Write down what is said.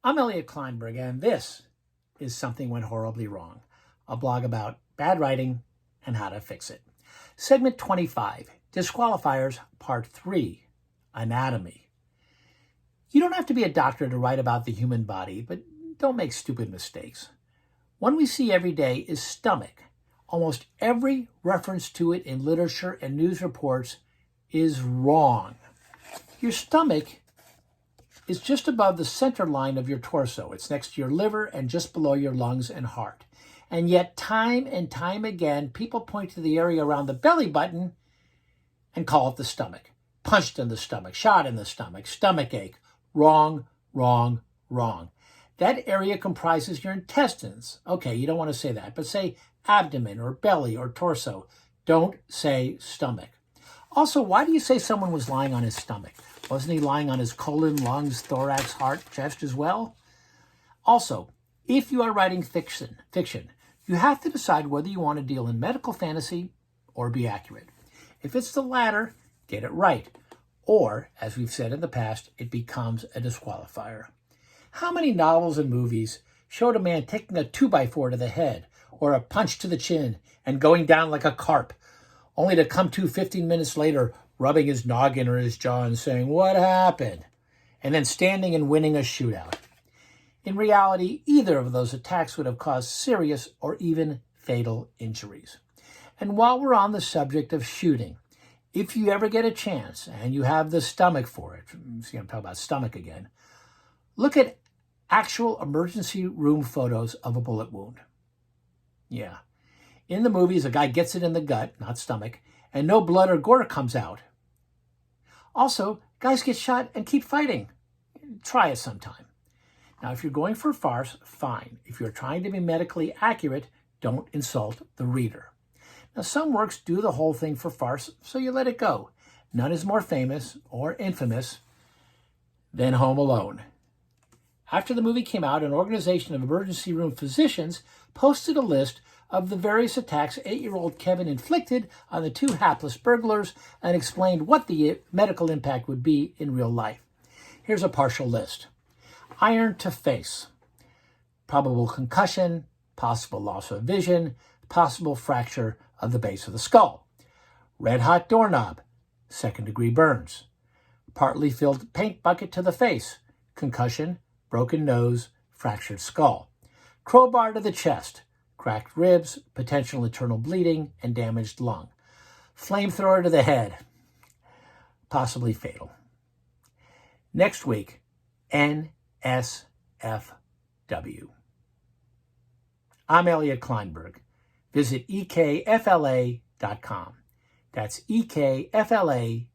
I'm Elliot Kleinberg, and this is Something Went Horribly Wrong, a blog about bad writing and how to fix it. Segment 25, Disqualifiers, Part 3, Anatomy. You don't have to be a doctor to write about the human body, but don't make stupid mistakes. One we see every day is stomach. Almost every reference to it in literature and news reports is wrong. Your stomach is just above the center line of your torso. It's next to your liver and just below your lungs and heart. And yet, time and time again, people point to the area around the belly button and call it the stomach. Punched in the stomach, shot in the stomach, stomach ache. Wrong, wrong, wrong. That area comprises your intestines. Okay, you don't want to say that, but say abdomen or belly or torso. Don't say stomach. Also, why do you say someone was lying on his stomach? Wasn't he lying on his colon, lungs, thorax, heart, chest as well? Also, if you are writing fiction, you have to decide whether you want to deal in medical fantasy or be accurate. If it's the latter, get it right. Or, as we've said in the past, it becomes a disqualifier. How many novels and movies showed a man taking a 2x4 to the head or a punch to the chin and going down like a carp, only to come to 15 minutes later rubbing his noggin or his jaw and saying, "What happened?" and then standing and winning a shootout? In reality, either of those attacks would have caused serious or even fatal injuries. And while we're on the subject of shooting, if you ever get a chance and you have the stomach for it, see, I'm talking about stomach again, look at actual emergency room photos of a bullet wound. Yeah. In the movies, a guy gets it in the gut, not stomach, and no blood or gore comes out. Also, guys get shot and keep fighting. Try it sometime. Now, if you're going for farce, fine. If you're trying to be medically accurate, don't insult the reader. Now, some works do the whole thing for farce, so you let it go. None is more famous or infamous than Home Alone. After the movie came out, an organization of emergency room physicians posted a list of the various attacks 8-year-old Kevin inflicted on the two hapless burglars and explained what the medical impact would be in real life. Here's a partial list. Iron to face, probable concussion, possible loss of vision, possible fracture of the base of the skull. Red hot doorknob, second-degree burns. Partly filled paint bucket to the face, concussion, broken nose, fractured skull. Crowbar to the chest, cracked ribs, potential internal bleeding, and damaged lung. Flamethrower to the head, possibly fatal. Next week, NSFW. I'm Elliot Kleinberg. Visit ekfla.com. That's ekfla.com.